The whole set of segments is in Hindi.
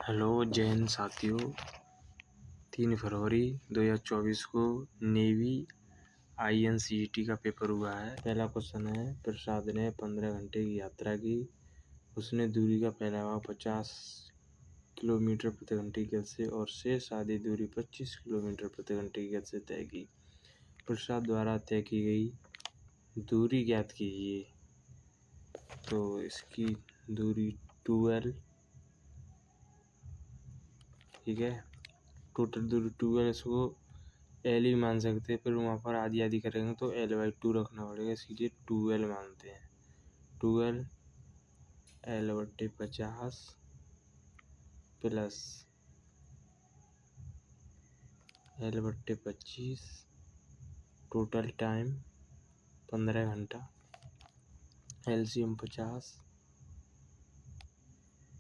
हेलो जय हिंद साथियों। 3 फरवरी 2024 को नेवी INCET का पेपर हुआ है। पहला क्वेश्चन है, प्रसाद ने 15 घंटे की यात्रा की। उसने दूरी का फैलाव 50 किलोमीटर प्रति घंटे की गति से और शेष आधी दूरी 25 किलोमीटर प्रति घंटे की गति से तय की। प्रसाद द्वारा तय की गई दूरी ज्ञात कीजिए। तो इसकी दूरी 12, ठीक है। टोटल दूरी 12, इसको L ही मान सकते हैं, फिर वहाँ पर आधी आधी करेंगे तो L/2 रखना पड़ेगा, इसीलिए 2L मानते हैं। 2L L/50 plus L/25, total time 15 घंटा, LCM 50,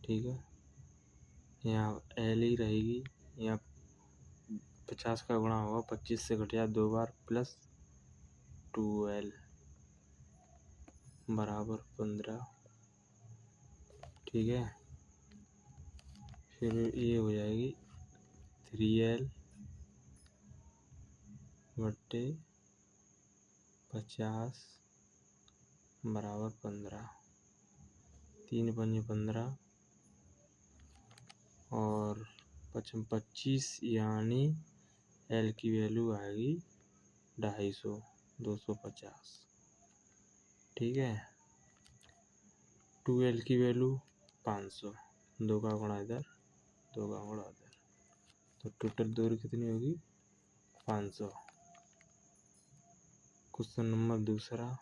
ठीक है। यहाँ L ही रहेगी, यहाँ 50 का गुणा होगा, 25 से घटिया 2 बार, प्लस 2L बराबर 15, ठीक है। फिर ये हो जाएगी 3L बट्टे 50 बराबर 15, 3 पंजे 15 और 25, यानी L की वैल्यू आएगी 250, 250, ठीक है। 2L की वैल्यू 500, 2 का गुणा इधर, 2 का गुणा इधर, तो टोटल दूरी कितनी होगी 500। क्वेश्चन नंबर दूसरा,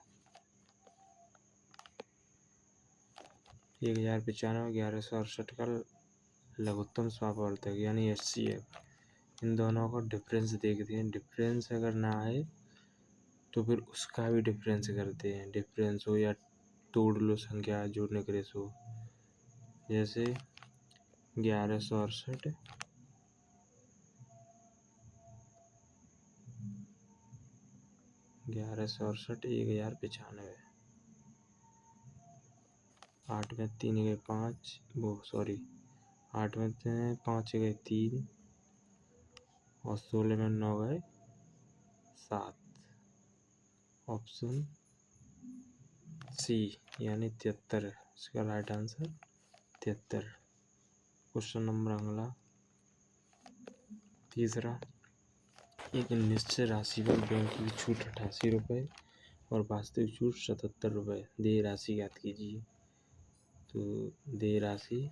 1095 1168 का लघुत्तम समापवर्तक यानी HCF, इन दोनों का डिफरेंस देखते हैं। डिफरेंस अगर ना आए तो फिर उसका भी डिफरेंस करते हैं। डिफरेंस हो या तोड़ लो संख्या जोड़ने के रेशो, जैसे 1168 1095, 8 में 3 गए 5, 8 में 5 गए 3 और 16 में 9 गए 7। ऑप्शन सी यानी 73, इसका राइट आंसर 73। क्वेश्चन नंबर अगला तीसरा, एक निश्चित राशि पर बैंक की छूट 88 रुपये और वास्तविक छूट 77 रुपये, देय राशि ज्ञात कीजिए। तो देय राशि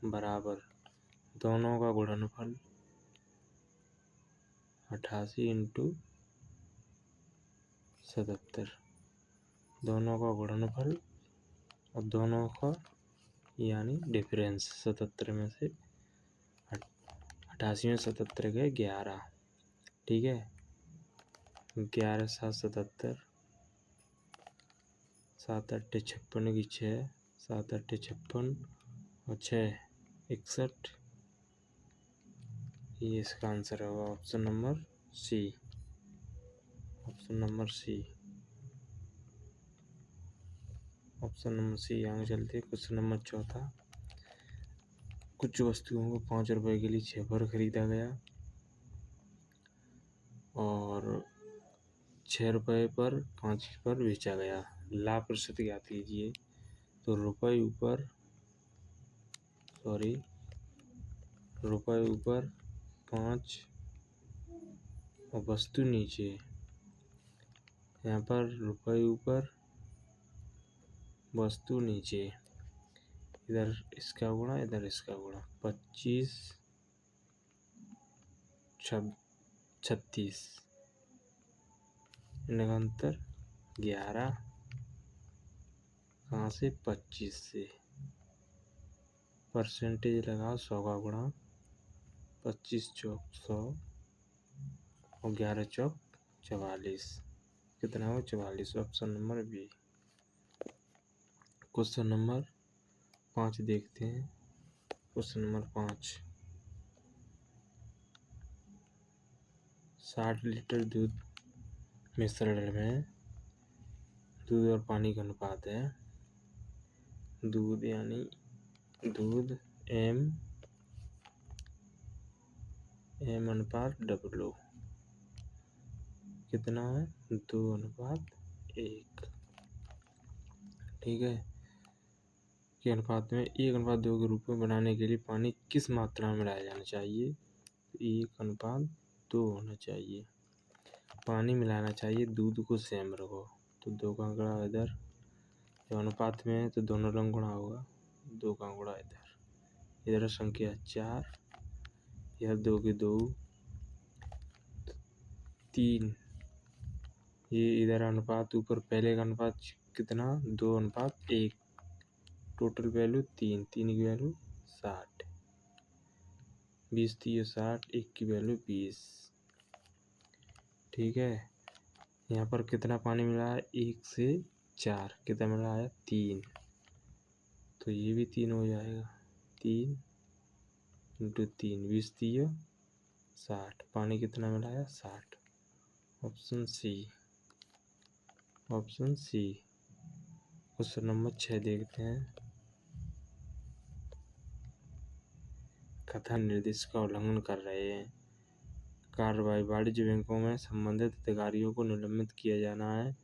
बराबर दोनों का गुणनफल 88 × 77, दोनों का गुणनफल और दोनों का यानी डिफरेंस। 77 में से 88 में 77 गए 11, ठीक है। 11 7 77, 7 8 56 की 6, 7 8 56 और 6 61, ये इसका आंसर होगा option number C. Option number C आगे चलते। क्वेश्चन नंबर चौथा, कुछ वस्तुओं को 5 रुपए के लिए 6 पर खरीदा गया और 6 रुपये पर 5 पर बेचा गया। लाभ प्रतिशत ज्ञात कीजिए। तो रुपये ऊपर 5 और वस्तु नीचे। यहाँ पर रुपये ऊपर वस्तु नीचे, इधर इसका गुणा इधर इसका गुणा, 25 36, इनका अंतर 11, कहाँ से 25 से। परसेंटेज लगाओ, 100 का गुणा, 25 चौक 100 और 11 चौक 44, कितना हो 44। Option number B. Question number 5 देखते हैं। क्वेश्चन नंबर 5, 60 लीटर दूध मिश्रण में दूध और पानी का अनुपात है। दूध यानी दूध M अनुपात W कितना है? 2:1। ठीक है, के अनुपात में 1:2 के रूप में बनाने के लिए पानी किस मात्रा में मिलाया जाना चाहिए? 1:2 होना चाहिए। पानी मिलाना चाहिए, दूध को सेम रखो। तो 2 का आंकड़ा इधर, जब अनुपात में है तो दोनों रंग गुणा होगा। 2 का आंकड़ा इधर संख्या 4, यह 2 के 2, 3, ये इधर अनुपात ऊपर पहले का अनुपात कितना? 2:1। टोटल वैल्यू 3 की वैल्यू 60, 20 3 60, 1 की वैल्यू 20। ठीक है, यहाँ पर कितना पानी मिला है? 1 से 4 कितना मिला है? 3। तो ये भी 3 हो जाएगा। 3 × 3 20 3 60। पानी कितना मिला है? 60। Option C. क्वेश्चन नंबर 6 देखते हैं। कथन निर्देश का उल्लंघन कर रहे हैं। कार्रवाई वाणिज्य बैंकों में संबंधित अधिकारियों को निलंबित किया जाना है।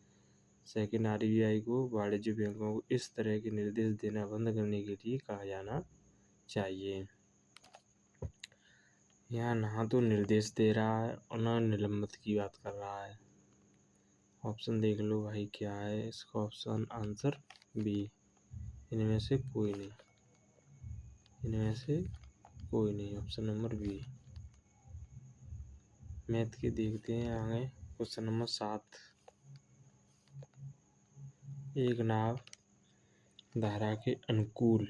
सेकंड, RBI को वाणिज्य बैंकों को इस तरह के निर्देश देना बंद करने के लिए कहा जाना चाहिए। यहाँ ना तो निर्देश दे रहा है और ना निलंबित की बात कर रहा है। ऑप्शन देख लो भाई क्या है इसका ऑप्शन आंसर बी। इनमें से कोई नहीं, ऑप्शन नंबर बी। मैथ के देखते हैं आगे। Question number 7। एक नाव धारा के अनुकूल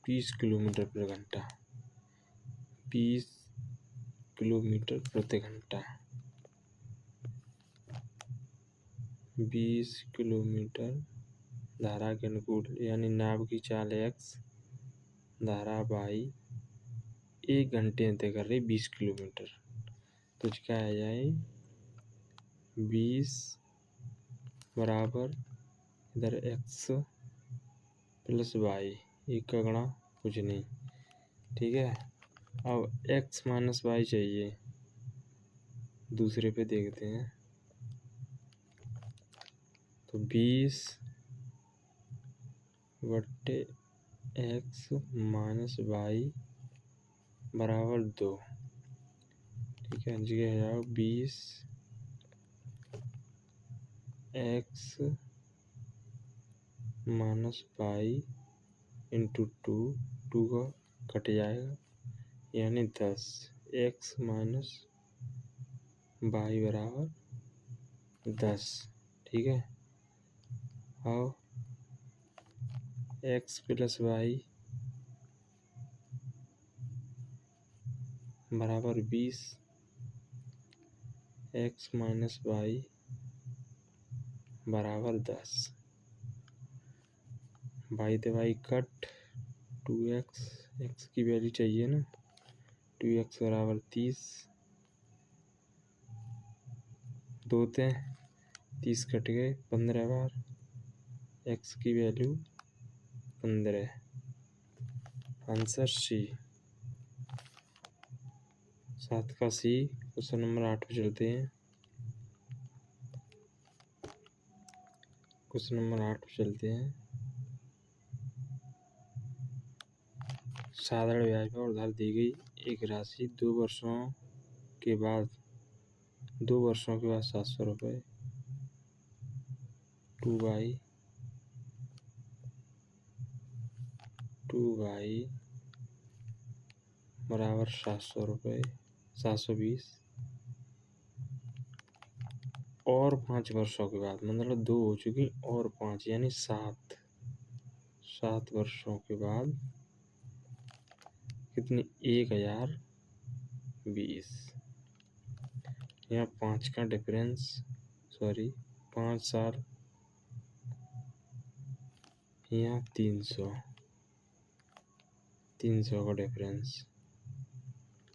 20 किलोमीटर प्रति घंटा 20 किलोमीटर प्रति घंटा 20 किलोमीटर धारा के अनुकूल यानी नाव की चाल x, धारा y, 1 घंटे में तय कर रही 20 किलोमीटर। तो क्या आ जाए? 20 बराबर इधर x प्लस y, 1 का गुणा कुछ नहीं। ठीक है, अब x माइनस y चाहिए। दूसरे पे देखते हैं। तो 20 बट्टे x माइनस y बराबर 2। ठीक है, जगह है जाओ 20 x माइनस y इंटू 2 का कट जाएगा यानी 10। x माइनस y बराबर 10। ठीक है, और x प्लस y बराबर 20, x माइनस y बराबर 10। y से y कट, 2x, x की वैल्यू चाहिए ना। 2x बराबर 30, 2 से 30 कट गए 15 बार, x की वैल्यू 15। Answer C. 7 का सी। क्वेश्चन नंबर 8 पे चलते हैं। क्वेश्चन नंबर 8 पे चलते हैं। साधारण ब्याज पर उधार दी गई एक राशि 2 वर्षों के बाद 700 रुपये 2 बाई बराबर 700 रुपये 720 और 5 वर्षों के बाद, मतलब 2 हो चुकी और 5 यानी 7 वर्षों के बाद कितनी? 1020। यहाँ 5 का डिफरेंस, 5 साल, यहाँ 300 का डिफरेंस।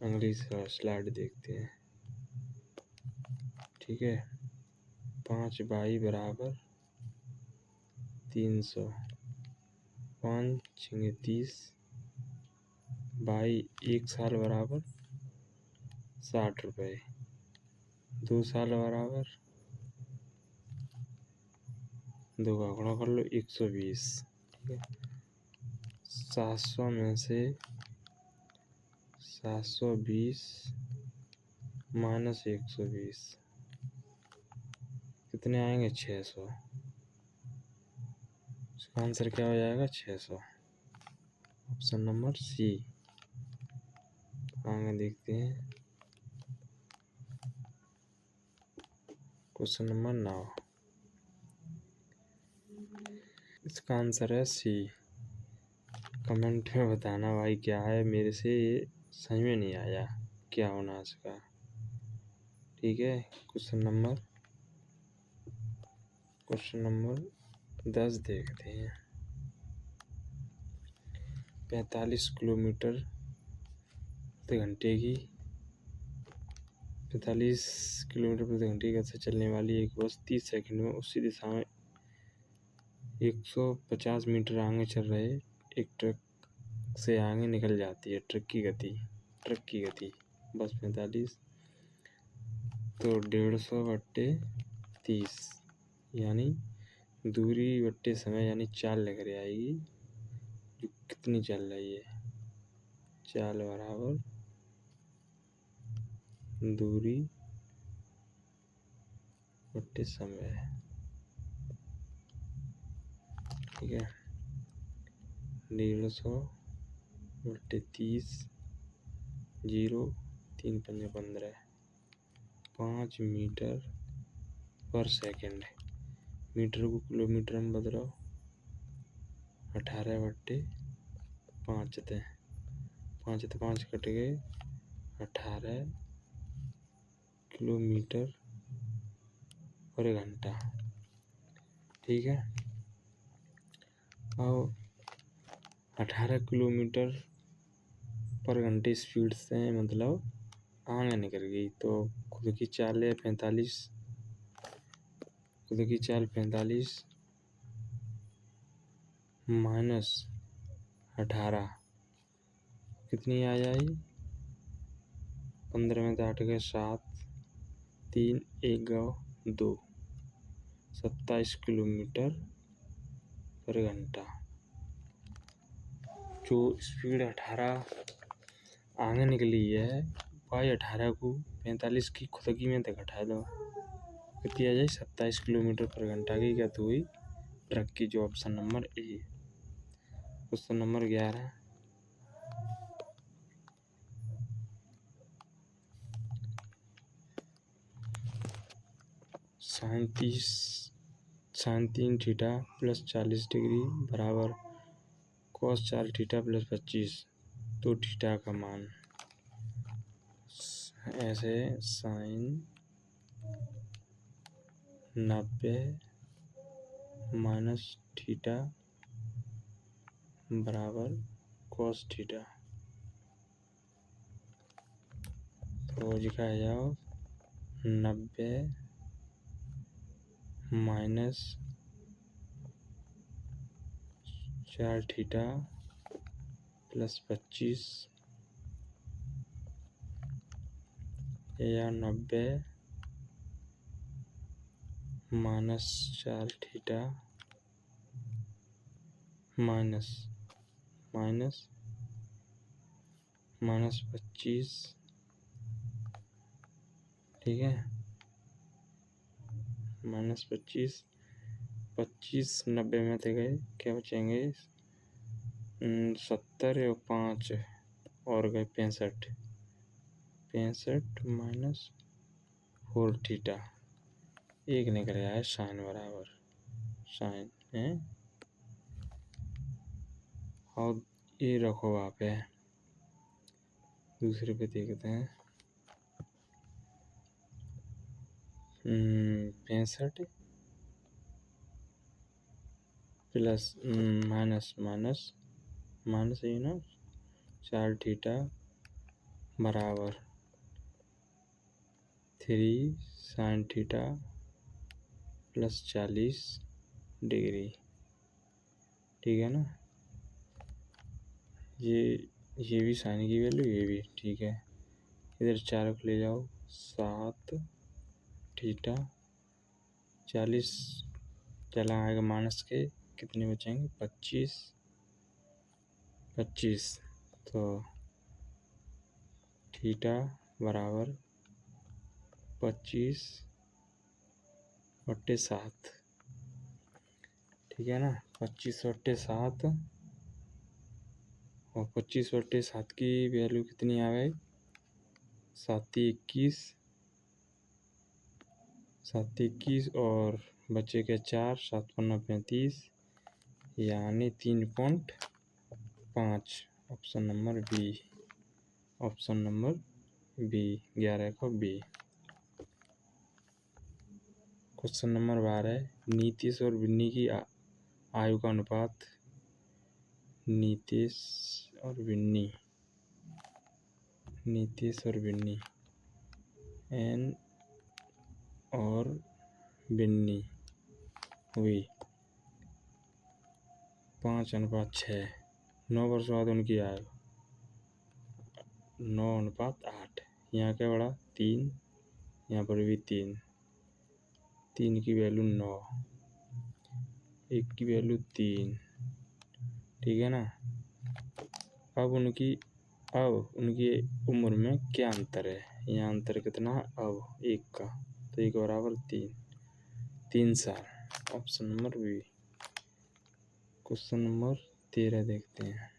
अगली स्लाइड देखते हैं। ठीक है। 5 बाई बराबर 300, 5 छंगे 30 बाई 1 साल बराबर 60 रुपये, 2 साल बराबर 2 का गुणा कर लो 120। ठीक है। 700 में से 720 माइनस 120 कितने आएंगे? 600। इसका आंसर क्या हो जाएगा? 600। Option number C. आगे देखते हैं क्वेश्चन नंबर 9। इसका आंसर है सी। कमेंट में बताना भाई क्या है, मेरे से ये समझ में नहीं आया क्या होना इसका। ठीक है। क्वेश्चन नंबर 10 देखते हैं। 45 किलोमीटर प्रति घंटे की 45 किलोमीटर प्रति घंटे की गति से चलने वाली एक बस 30 सेकंड में उसी दिशा में 150 मीटर आगे चल रहे एक ट्रक से आगे निकल जाती है। ट्रक की गति बस 45 तो 150/30 यानी दूरी बट्टे समय यानी चाल लेकर आएगी जो कितनी चल रही है। चाल बराबर दूरी बट्टे समय। ठीक है। 150/30 0 3 5 15 5 मीटर पर सेकंड। मीटर को किलोमीटर में बदलो 18/5 थे 5 कट गए 18 किलोमीटर पर घंटा। ठीक है। और 18 किलोमीटर पर घंटे स्पीड से मतलब आगे निकल गई तो खुद की चाल है 45। खुद की चाल 45 माइनस 18 कितनी आ जाएगी? 15 में 8 गए 7 3 1 गो 2 27 किलोमीटर पर घंटा। जो स्पीड 18 आगे निकली है भाई 18 को 45 की खुद की में तक घटा दो कितनी आ जाए? 27 किलोमीटर पर घंटा की गति हुई ट्रक की। जो option number A. Question number 11। sin 3 theta plus 40 degree बराबर cos 4 थीटा प्लस 25 तो थीटा का मान। ऐसे sin 90 माइनस थीटा बराबर cos थीटा। तो लिखा जाओ 90 माइनस 4 थीटा प्लस 25 या 90 माइनस 4 थीटा माइनस 25। ठीक है। माइनस 25 90 में थे गए क्या बचेंगे? 70 और 5 और गए 65 माइनस 4 थीटा। एक निकल आया साइन बराबर साइन है। और ये रखो वहाँ पे। दूसरे पे देखते हैं 65 प्लस माइनस है ना 4 थीटा बराबर 3 sin थीटा प्लस 40 डिग्री। ठीक है ना, ये भी साइन की वैल्यू, ये भी ठीक है। इधर 4 को ले जाओ, 7 थीटा 40 चला आएगा माइनस के, कितने बचेंगे 25। तो थीटा बराबर 25/7। ठीक है ना, 25/7 और 25/7 की वैल्यू कितनी आ गई, 7×21 और बचे के 4, 7×5 यानी 3.5। ऑप्शन नंबर बी 11 का बी। क्वेश्चन नंबर 12, नीतीश और बिन्नी की आयु का अनुपात। नीतीश और बिन्नी एन और बिन्नी हुई 5:6। 9 वर्ष बाद उनकी आयु 9:8। यहाँ क्या बड़ा 3, यहाँ पर भी 3 की वैल्यू 9, 1 की वैल्यू 3। ठीक है ना, अब उनकी उम्र में क्या अंतर है, यहाँ अंतर कितना, अब 1 का, तो 1 बराबर 3 साल। Option number B. Question number 13 देखते हैं।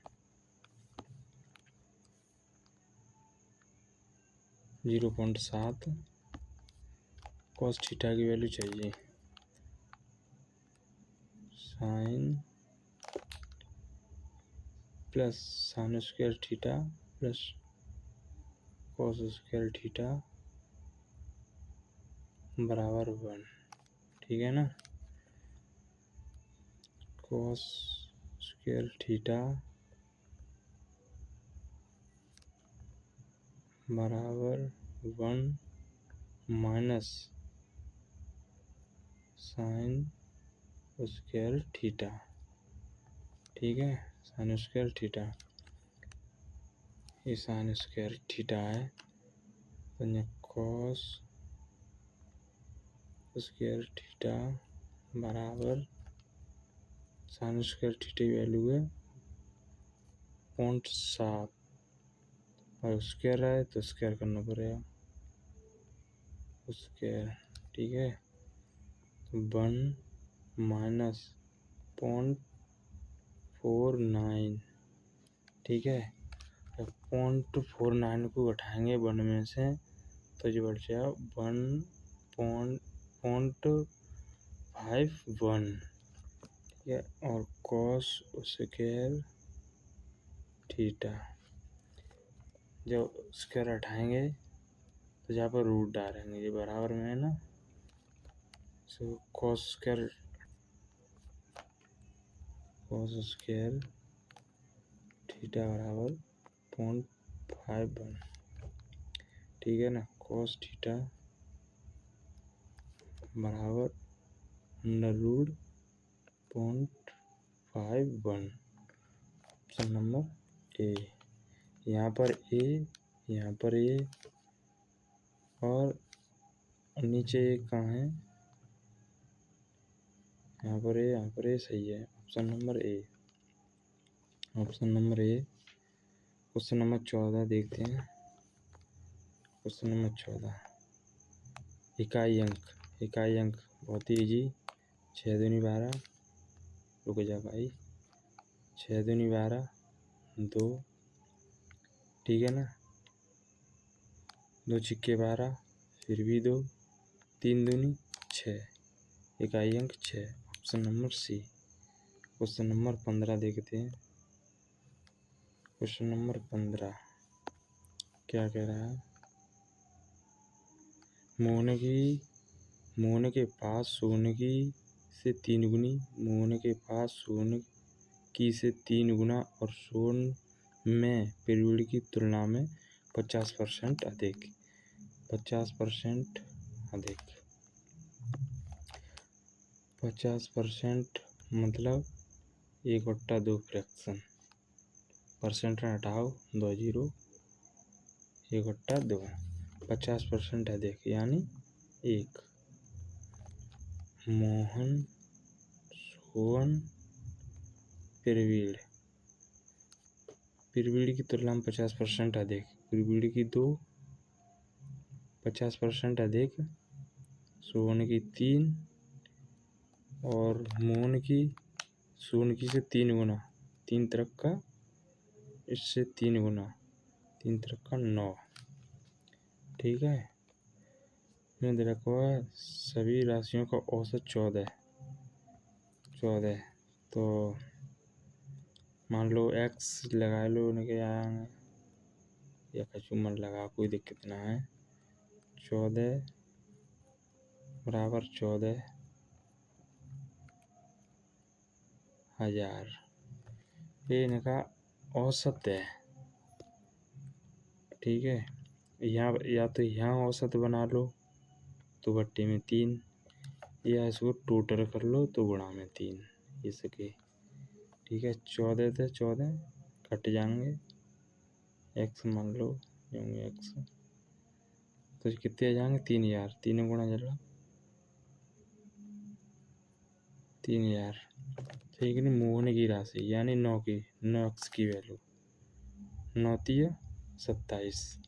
0.7 cos थीटा की वैल्यू चाहिए। Sine plus sine square theta plus cos square theta बराबर 1। ठीक है ना, कॉस स्क्वायर थीटा बराबर 1 माइनस साइन स्क्वायर थीटा। ठीक है, साइन स्क्वायर थीटा, ये साइन स्क्वायर थीटा है, तो कॉस स्क्वायर थीटा बराबर साइन स्क्वायर थीटा की वैल्यू है 0.7 और स्क्वायर है तो स्क्वायर करना पड़ेगा स्क्वायर। ठीक है, तो 1 माइनस 0.49। ठीक है, तो 0.49 को उठाएंगे 1 में से तो जो बढ़ जाएगा 1.51। ठीक है, और कॉस स्क्वायर थीटा जब स्क्वायर हटाएंगे तो जहाँ पर रूट डालेंगे, ये बराबर में है ना, सो कॉस स्क्वायर थीटा बराबर 0.51। ठीक है ना, कॉस थीटा बराबर √0.51। Option number A. यहाँ पर ए, यहाँ पर ए और नीचे ए कहाँ है, यहाँ पर ए सही है। Option number A. Question number 14 देखते हैं। क्वेश्चन नंबर 14, इकाई अंक बहुत ही ईजी। 6 दूनी 12, रुक जा भाई, 6 दूनी 12 2। ठीक है ना, 2 छिक्के 12, फिर भी 2, 3 दूनी 6, इकाई अंक 6। Option number C. Question number 15 देखते हैं। क्वेश्चन नंबर 15 क्या कह रहा है, मोहन के पास सोने की से 3 गुनी, मोहन के पास सोने की से 3 गुना और सोन में पीरियड की तुलना में 50% अधिक 50% अधिक। 50% मतलब 1/2 फ्रैक्शन, परसेंट हटाओ 2 जीरो, 1/2। 50% अधिक यानी 1। मोहन, सोहन, प्रवीण। प्रवीण की तुलना में 50% अधिक। प्रवीण की 2, 50% अधिक सोहन की 3 और मोहन की सोहन की से 3 गुना। 3 तरफ का इससे 3 गुना, 3 तरफ का 9। ठीक है। मैंने रखा सभी राशियों का औसत 14। तो मान लो x लगा लो, उनके आएंगे या कचूमर लगा, कोई दिक्कत ना है। 14 बराबर 14,000 ये इनका औसत है। ठीक है। यहाँ या तो यहाँ औसत बना लो तो बट्टे में 3, या इसको टोटल कर लो तो गुणा में 3 इसके। ठीक है। 14 से 14 कट जाएंगे, x मान लो x तो कितने आ जाएंगे 3,000। 3 गुणा चला 3,000। ठीक है। मोहन की राशि यानी 9 x की वैल्यू 9 3 27।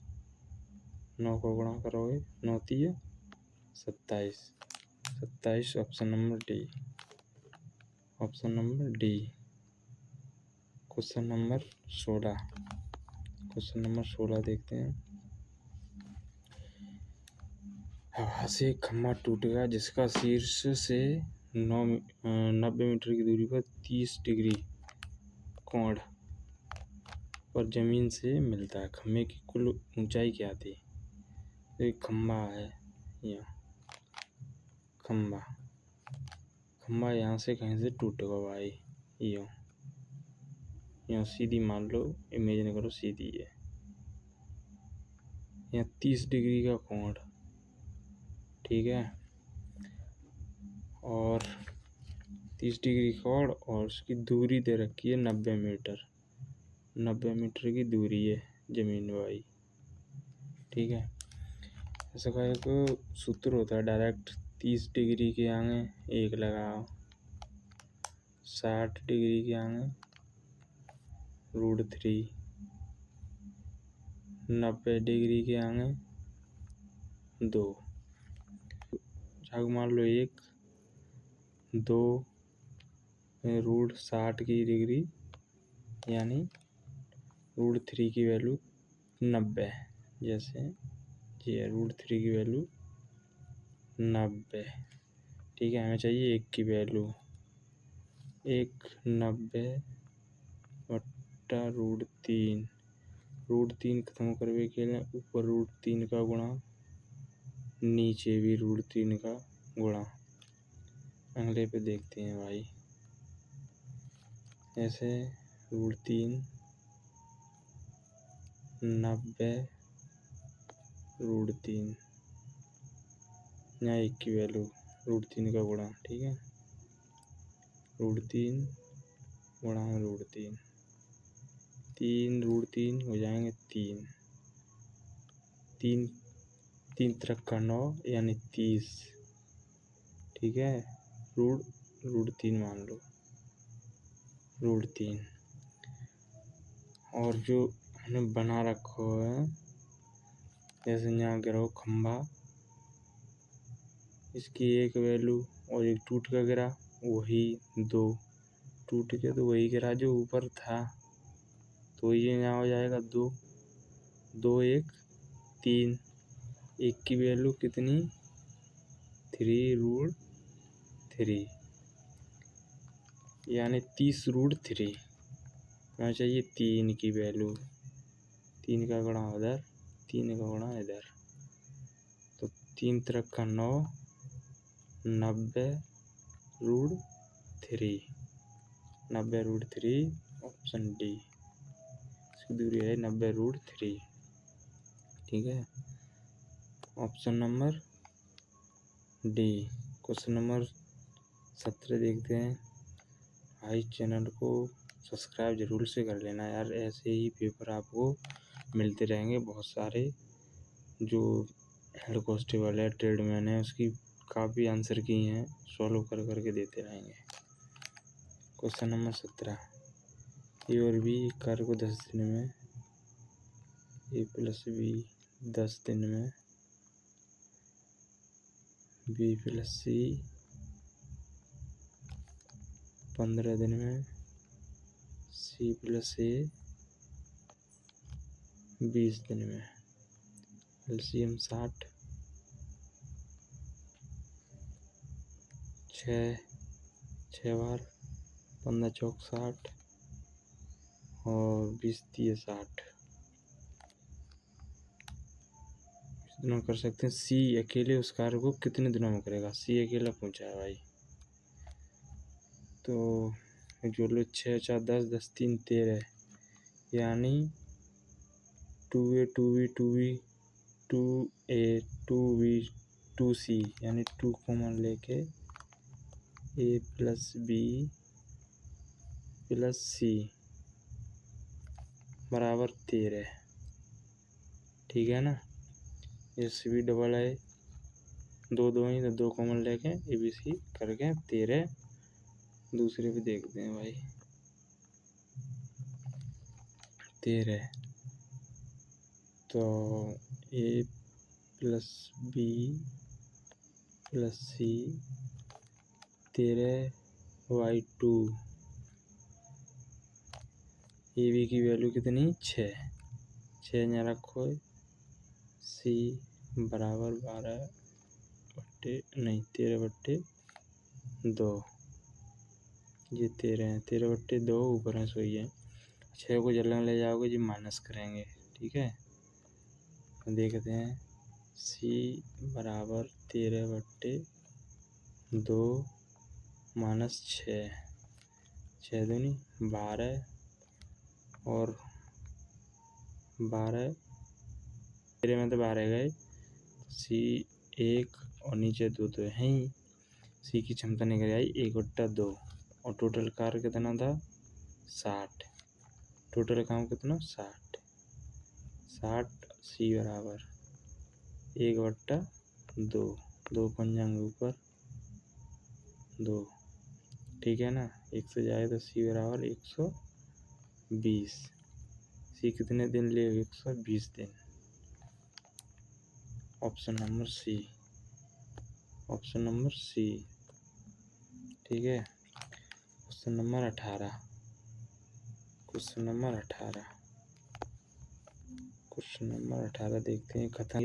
9 को गुणा करोगे 9 3 27। 27 option number D. Option number D. Question number 16। Question number 16 देखते हैं। हवा से एक खंभा टूटेगा जिसका शीर्ष से 90 मीटर की दूरी पर 30 डिग्री कोण पर जमीन से मिलता है। खंभे की कुल ऊंचाई क्या थी? तो एक खंभा है, यहाँ खंभा यहाँ से कहीं से टूटेगा भाई, यहाँ सीधी मान लो, इमेजिन करो सीधी है। यहाँ 30 डिग्री का कोण। ठीक है। और 30 डिग्री कोण और उसकी दूरी दे रखी है 90 मीटर। 90 मीटर की दूरी है जमीन भाई। ठीक है। ऐसा का एक सूत्र होता है डायरेक्ट। 30 डिग्री के आगे 1 लगाओ, 60 डिग्री के आगे √3, 90 डिग्री के आगे 2। झाग मान लो 1 2 √60 की डिग्री यानी √3 की वैल्यू 90। जैसे ये √3 की वैल्यू 90। ठीक है। हमें चाहिए 1 की वैल्यू। 1 90 बट्टा √3। √3 खत्म करने के लिए ऊपर √3 का गुणा, नीचे भी √3 का गुणा। अगले पे देखते हैं भाई। ऐसे √3 90 √3 यहाँ 1 की वैल्यू √3 का गुणा। ठीक है। √3 गुणा √3, 3 √3 हो जाएंगे 3। 3 तरफ का 9 यानी 30। ठीक है। √3 मान लो √3। और जो हमने बना रखा है, जैसे यहाँ गिरो खंभा, इसकी 1 वैल्यू और एक टूट का गिरा वही 2। टूट के तो वही गिरा जो ऊपर था, तो ये यहाँ हो जाएगा 2 2 1 3। 1 की वैल्यू कितनी 3√3 यानी 30√3। हमें चाहिए 3 की वैल्यू। 3 का गुणा उधर, 3 का गुणा इधर, तो 3 तरफ का 9 90 √3। 90 √3 ऑप्शन डी। इसकी दूरी है 90 √3। ठीक है। Option number D. Question number 17 देखते हैं। भाई चैनल को सब्सक्राइब जरूर से कर लेना यार, ऐसे ही पेपर आपको मिलते रहेंगे बहुत सारे। जो हेड कांस्टेबल है, ट्रेडमैन है, उसकी काफ़ी आंसर की हैं, सॉल्व कर करके देते रहेंगे। क्वेश्चन नंबर 17, ए और बी कार्य को 10 दिन में, ए प्लस बी 10 दिन में, बी प्लस सी 15 दिन में, सी प्लस ए 20 दिन में। एलसीएम 60, 6 बार, 15 चौक 60 और 20 दिए 60। दिनों कर सकते हैं। सी अकेले उस कार्य को कितने दिनों में करेगा, सी अकेला पूछा है भाई। तो जो लो 6 4 10 10 3 13, यानी 2A 2B 2B 2A 2B 2C, यानी 2 कॉमन लेके A plus B plus C बराबर 13। ठीक है ना। ये सी भी डबल है, 2 2 ही तो 2 कॉमन लेके ABC करके 13। दूसरे भी देखते हैं भाई। 13 तो A plus B plus C 13/2। A B की वैल्यू कितनी, 6 यहाँ रखो। C बराबर 13/2। ये 13 है, 13/2 ऊपर है, सोई है। 6 को जल्द ले जाओगे जी, माइनस करेंगे। ठीक है, देखते हैं। C बराबर 13/2 माइनस 6, 6 दूनी 12 और 12, 13 में तो 12 गए। C 1 और नीचे 2 तो है ही। C की क्षमता निकल आई 1/2 और टोटल कार्य कितना था, 60। टोटल काम कितना, 60। C बराबर 1/2, 2 पंजांग ऊपर 2। ठीक है ना, 1 से जाए तो C बराबर 120। C कितने दिन ले, 120 दिन। Option number C, option number C. ठीक है। Question number 18, question number 18, question number 18 देखते हैं। कथा,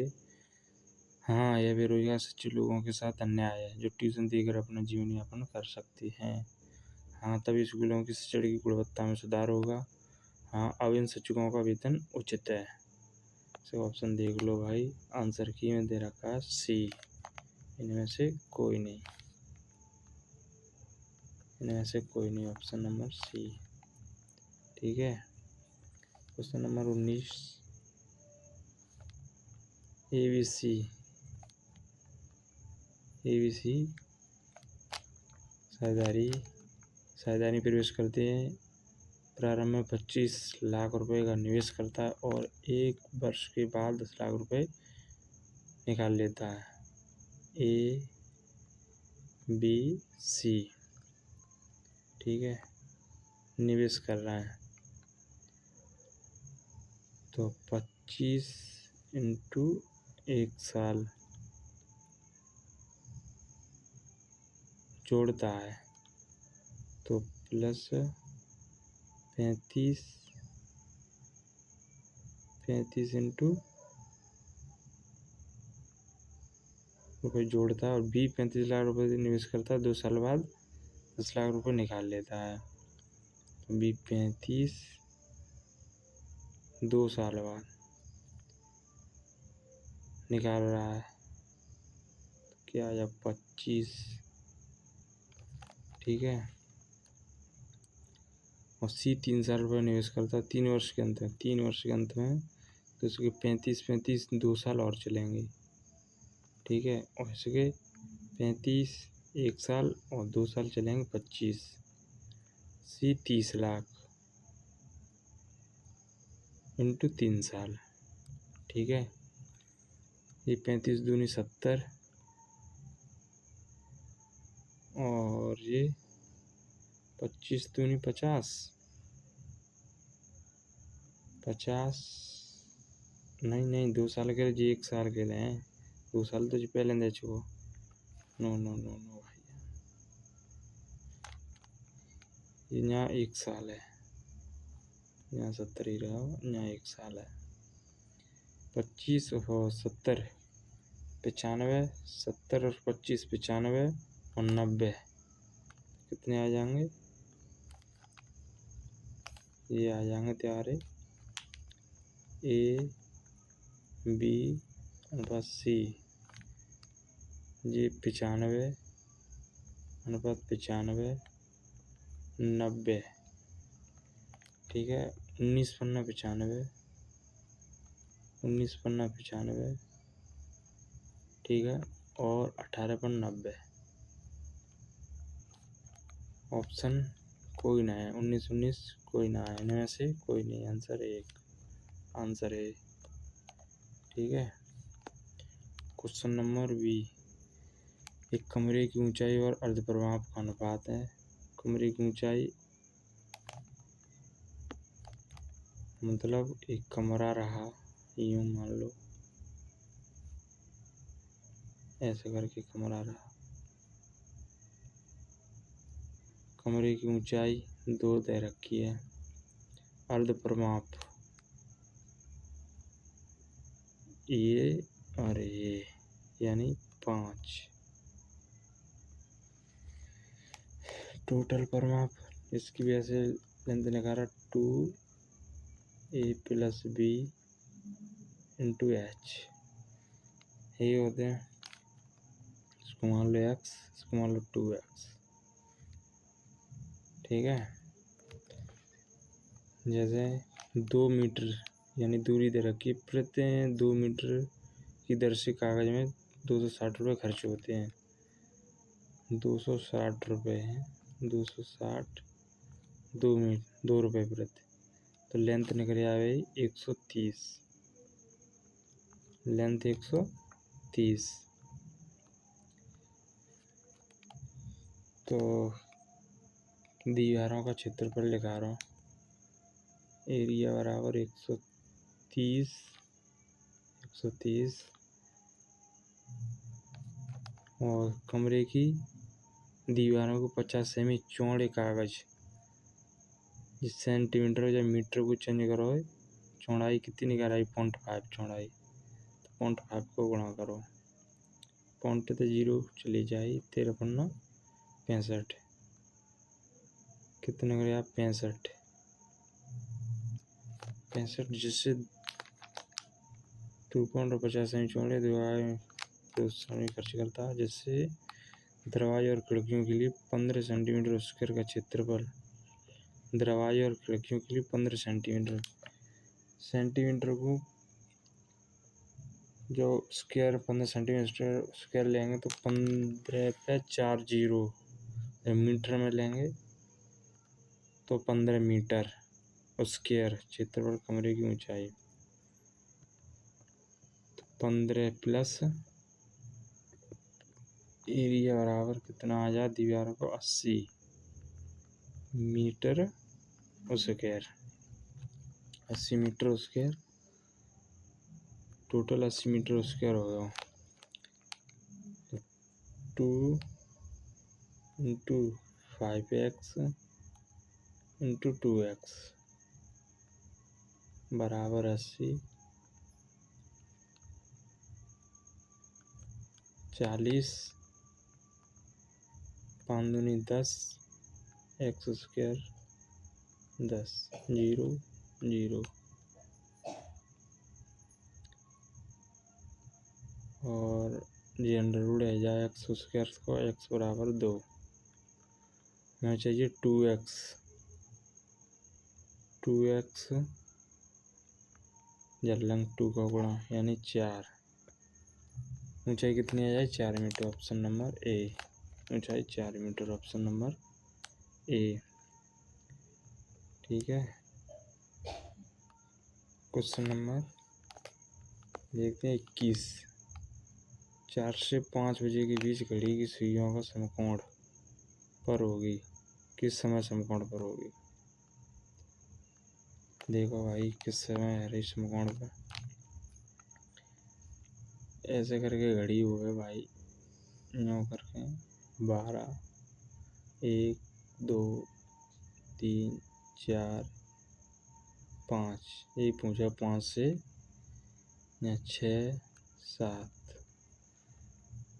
हाँ, यह बेरोजगार सच्चे लोगों के साथ अन्याय है जो ट्यूशन देकर अपना जीवन यापन कर सकते हैं। हाँ, तभी स्कूलों की शिक्षा की गुणवत्ता में सुधार होगा। हाँ, अब इन शिक्षकों का वेतन उचित है। सब ऑप्शन देख लो भाई। आंसर की में दे रखा है सी, इनमें से कोई नहीं, इनमें से कोई नहीं, ऑप्शन नंबर सी। ठीक है। क्वेश्चन नंबर 19, ABC साझेदारी प्रवेश करते हैं। प्रारंभ में 25 लाख रुपए का निवेश करता है और 1 वर्ष के बाद 10 लाख रुपए निकाल लेता है। ABC, ठीक है, निवेश कर रहा है। तो 25 इंटू 1 साल जोड़ता है तो प्लस 35 इंटू रुपये जोड़ता है और बी 35 लाख रुपए निवेश करता है, 2 साल बाद 10 लाख रुपए निकाल लेता है। तो बी 35 2 साल बाद निकाल रहा है, क्या आ 25। ठीक है। और सी 3 साल रुपये निवेश करता है 3 वर्ष के अंत में, तो उसके 35 2 साल और चलेंगे। ठीक है। और इसके 35 1 साल और 2 साल चलेंगे 25 सी 30 लाख इंटू 3 साल। ठीक है। ये 35 दूनी 70 और ये 25 दूनी 50 नहीं 2 साल के लिए जी 1 साल के लिए हैं। 2 साल तो जी पहले दे चुको। नो नो नो नो भैया, ये यहाँ 1 साल है, यहाँ 70 ही रहा, यहाँ 1 साल है। 25 और 70 95 70 और 25 95 और 90 कितने आ जाएंगे? ये आ जाएंगे तुम्हारे ए बी अनुपात सी, ये 95 अनुपात 95 90। ठीक है। 19 पन्ना 95 19 पन्ना 95। ठीक है। और 18 पन्ना 90। ऑप्शन कोई ना है, 19 कोई ना है, इनमें से कोई नहीं। आंसर एक, आंसर है। ठीक है। क्वेश्चन नंबर बी, एक कमरे की ऊंचाई और अर्ध प्रभाव का अनुपात है। कमरे की ऊंचाई मतलब एक कमरा रहा, यूं मान लो, ऐसे करके कमरा रहा। कमरे की ऊंचाई 2 दे रखी है, अर्ध प्रमाप ये और ये यानी 5। टोटल प्रमाप इसकी वजह से लेंथ निकाला 2a + b × h। ये होते हैं, इसको मान लो x, इसको मान लो 2x। ठीक है। जैसे 2 मीटर यानी दूरी दे रखी, प्रति 2 मीटर की दर से कागज में 260 रुपये खर्च होते हैं। 260 रुपये हैं, 260 2 रुपये प्रति, तो लेंथ निकल आए 130, लेंथ 130। तो दीवारों का क्षेत्रफल लिखा रहा हूँ, एरिया बराबर 130 और कमरे की दीवारों को 50 सेमी चौड़े कागज, जिस सेंटीमीटर या मीटर को चेंज करो, चौड़ाई कितनी निकाल आई 0.5 चौड़ाई, तो 0.5 को गुणा करो, 0 तो 0 चली जाए, 13 पन्ना 65, कितने निकले आप 65, जिससे 2.50 सेमी चौड़े दीवार खर्च करता है, जिससे दरवाजे और खिड़कियों के लिए 15 सेंटीमीटर स्क्वायर का क्षेत्रफल, दरवाजे और खिड़कियों के लिए 15 सेंटीमीटर को जो स्क्वायर 15 सेंटीमीटर स्क्वायर लेंगे तो 15 पे 4 0, मीटर में लेंगे तो 15 मीटर स्क्वायर क्षेत्रफल कमरे की ऊंचाई। 15 प्लस एरिया बराबर कितना आ जाए दीवारों को 80 metre square, 80 metre square, total 80 metre square हो गया। 2 × 5x × 2x बराबर 80, 40, 5 दूनी 10, x स्क्वायर 10, 0 0 और ये अंडर रूट है जाए एक्स स्क्वायर को, x बराबर 2, हमें चाहिए 2x जल्लंग 2 का गुणा यानी 4, ऊंचाई कितनी आ जाए 4 मीटर, ऑप्शन नंबर ए। ऊंचाई 4 मीटर, ऑप्शन नंबर ए। ठीक है, क्वेश्चन नंबर देखते हैं 21। 4 से 5 बजे के बीच घड़ी की सुइयों का समकोण पर होगी, किस समय समकोण पर होगी? देखो भाई किस समय है रही समकोण पर। ऐसे करके घड़ी हुए भाई, यूँ करके 12, 1, 2, 3, 4, 5, यही पूछा 5 से या 6, 7।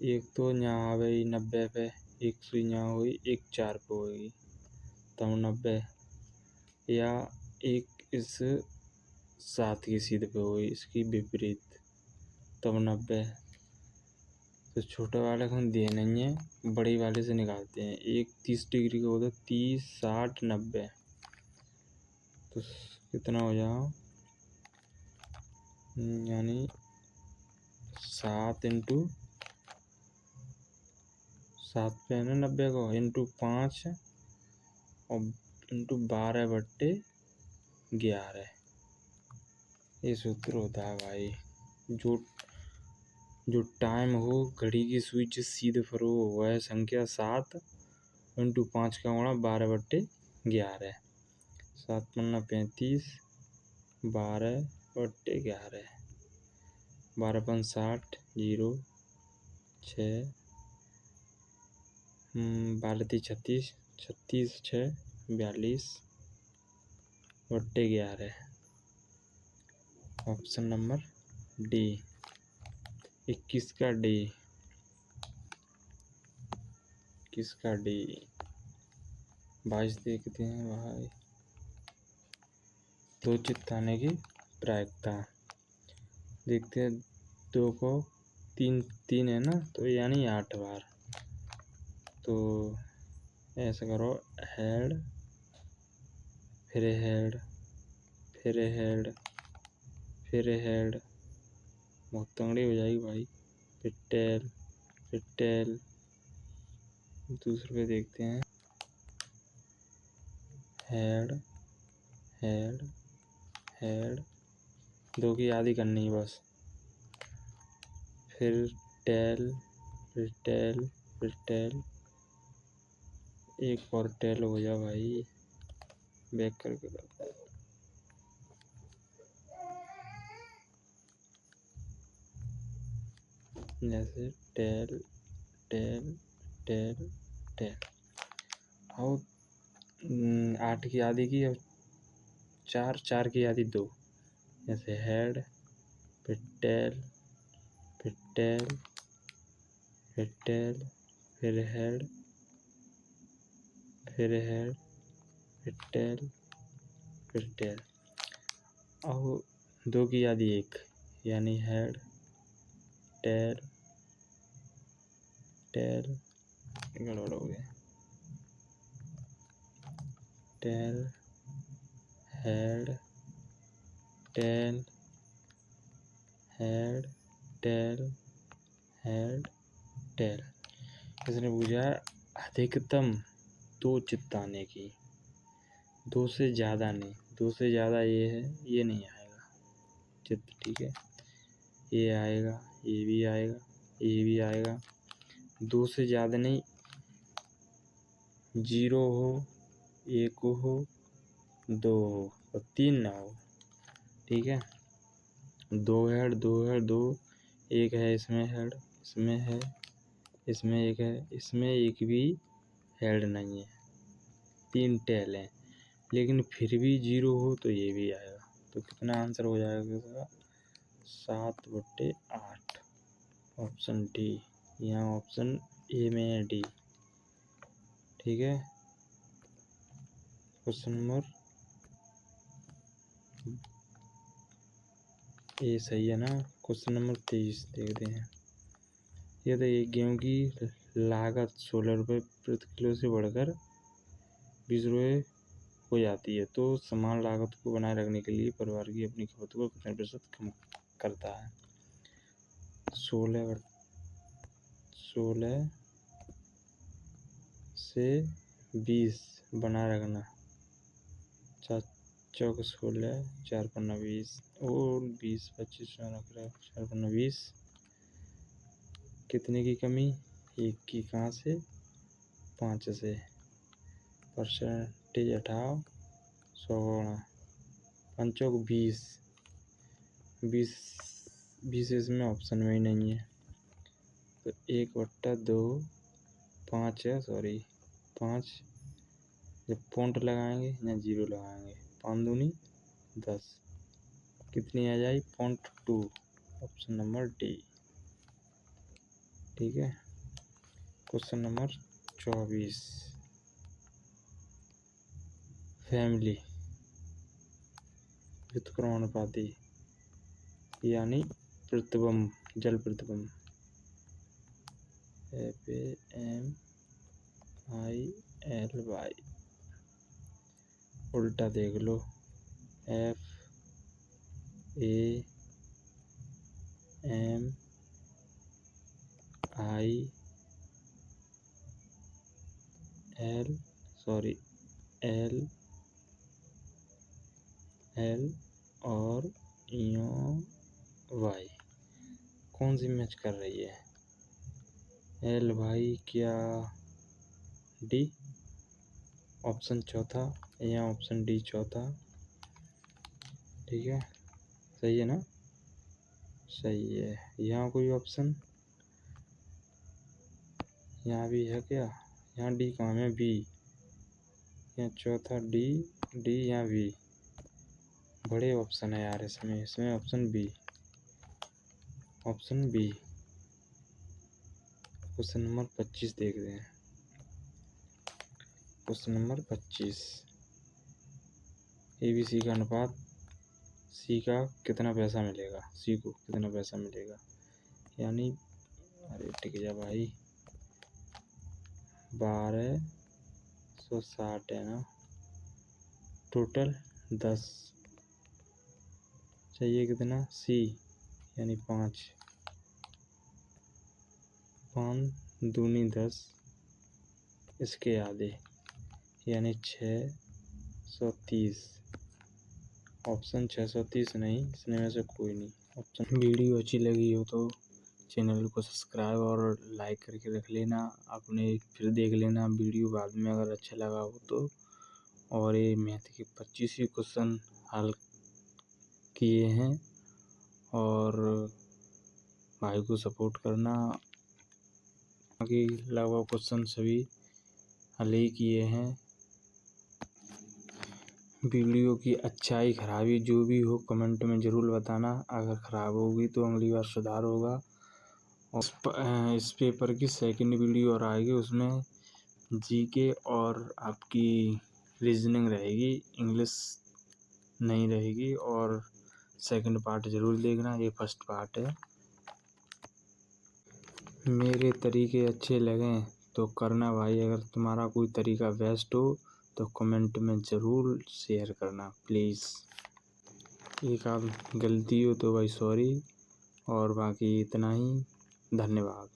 एक तो यहाँ आ गई 90 पे, एक सुई यहाँ हुई, एक 4 पे होगी, तब 90, या एक इस 7 की सीध पे हुई, इसकी विपरीत, तब 90। तो छोटे वाले को हम दे नहीं है, बड़ी वाले से निकालते हैं। एक 30 डिग्री का होता है, 30, 60, 90, तो कितना हो जाओ, यानी 7 इंटू 7 पे है ना 90 को, इंटू 5 और इंटू 12/11, ये सूत्र होता है भाई। जो टाइम हो घड़ी की सुई जिस सीधे पर हो वह संख्या 7 इंटू 5 का गुणा 12/11, 7 पन्ना 35, 12/11, 12 पन 60, 0, 6, 12 × 36, 36, 6, 42/11, ऑप्शन नंबर डी। 21 का डी, 21 का डी। 22 देखते हैं भाई। दो चित्ताने की प्रायिकता देखते हैं। 2 को 3 है ना, तो यानी 8 बार। तो ऐसा करो, हेड, फिर हेड, फिर हेड, फिर हेड, बहुत तंगड़ी हो जाएगी भाई। फिर टेल, फिर टेल। दूसरे पे देखते हैं, हेड, हेड, हेड, 2 की आधी करनी है बस। फिर टेल, फिर टेल, फिर टेल, एक और टेल हो जा भाई, बैक करके करता है। जैसे टेल, टेल, टेल, टेल, और 8 की आधी की, और 4 की आधी 2। जैसे हेड, फिर टेल, फिर टेल, फिर टेल, फिर हेड, फिर हेड, फिर टेल, फिर टेल, और 2 की आधी 1, यानी हेड, टेल, टेल, गड़बड़ हो गया, tail, head, tail, head, tail, head, tail. इसने पूछा अधिकतम 2 चित्ताने की, 2 से ज़्यादा नहीं, 2 से ज़्यादा ये है, ये नहीं आएगा चित्र। ठीक है, ये आएगा, ये भी आएगा, ये भी आएगा। 2 से ज़्यादा नहीं, 0 हो, 1 हो, 2 हो और 3 ना हो। ठीक है, 2 हेड, 2 हेड, 2, 1 है इसमें हेड, इसमें है, इसमें 1 है, इसमें एक भी हेड नहीं है, 3 टेल हैं, लेकिन फिर भी 0 हो तो ये भी आएगा। तो कितना आंसर हो जाएगा इसका? 7/8, ऑप्शन डी। यहाँ ऑप्शन ए में है डी। ठीक है, क्वेश्चन नंबर ए सही है ना। क्वेश्चन नंबर 23 देखते हैं। ये तो एक गेहूँ की लागत 16 रुपये प्रति किलो से बढ़कर 20 रुपये हो जाती है, तो समान लागत को बनाए रखने के लिए परिवार की अपनी खपत को कितने प्रतिशत कम करता है? 16 16 से 20 बना रखना। 4 चौक 16, 4 पन्ना 20 और 20 25 रख रहे 4 पन्ना 20। कितने की कमी? 1 की। कहाँ से? 5 से। परसेंटेज हटाओ 100 गुणा 5 चौक 20। 20 इसमें ऑप्शन में ही नहीं है तो 1/2 5 है, सॉरी 5। जब पॉइंट लगाएंगे या 0 लगाएंगे 5 दूनी 10। कितनी आ जाए? 0.2। Option number D. ठीक है। Question number 24। फैमिली व्युत्क्रमानुपाती यानी प्रतिबिंब, जल प्रतिबिंब FAMILY। उल्टा देख लो LL और Y कौन सी मैच कर रही है? L भाई क्या D? ऑप्शन चौथा या ऑप्शन डी चौथा। ठीक है, सही है ना? सही है। यहाँ कोई ऑप्शन यहाँ भी है क्या? यहाँ डी कहाँ है? बी। यहाँ चौथा डी, यहाँ बी। बड़े ऑप्शन है यार इसमें ऑप्शन बी। क्वेश्चन नंबर 25 देखते हैं। Question number 25। ABC का अनुपात सी का कितना पैसा मिलेगा? सी को कितना पैसा मिलेगा? यानी अरे टिक जा भाई, 1260 है ना। टोटल 10 चाहिए। कितना? सी यानी 5 दूनी 10, इसके आधे यानी 630। ऑप्शन 630 नहीं, इसमें में से कोई नहीं ऑप्शन। वीडियो अच्छी लगी हो तो चैनल को सब्सक्राइब और लाइक करके रख लेना। आपने फिर देख लेना वीडियो बाद में अगर अच्छा लगा हो तो। और ये मैथ के 25 ही क्वेश्चन हल किए हैं और भाई को सपोर्ट करना। बाकी लगभग क्वेश्चन सभी हल ही किए हैं। वीडियो की अच्छाई खराबी जो भी हो कमेंट में ज़रूर बताना। अगर ख़राब होगी तो अगली बार सुधार होगा। और इस पेपर की सेकंड वीडियो और आएगी, उसमें जीके और आपकी रीजनिंग रहेगी, इंग्लिश नहीं रहेगी। और सेकंड पार्ट ज़रूर देखना, ये फर्स्ट पार्ट है। मेरे तरीके अच्छे लगें तो करना भाई। अगर तुम्हारा कोई तरीका बेस्ट हो तो कमेंट में ज़रूर शेयर करना प्लीज़। एक आध गलती हो तो भाई सॉरी। और बाकी इतना ही, धन्यवाद।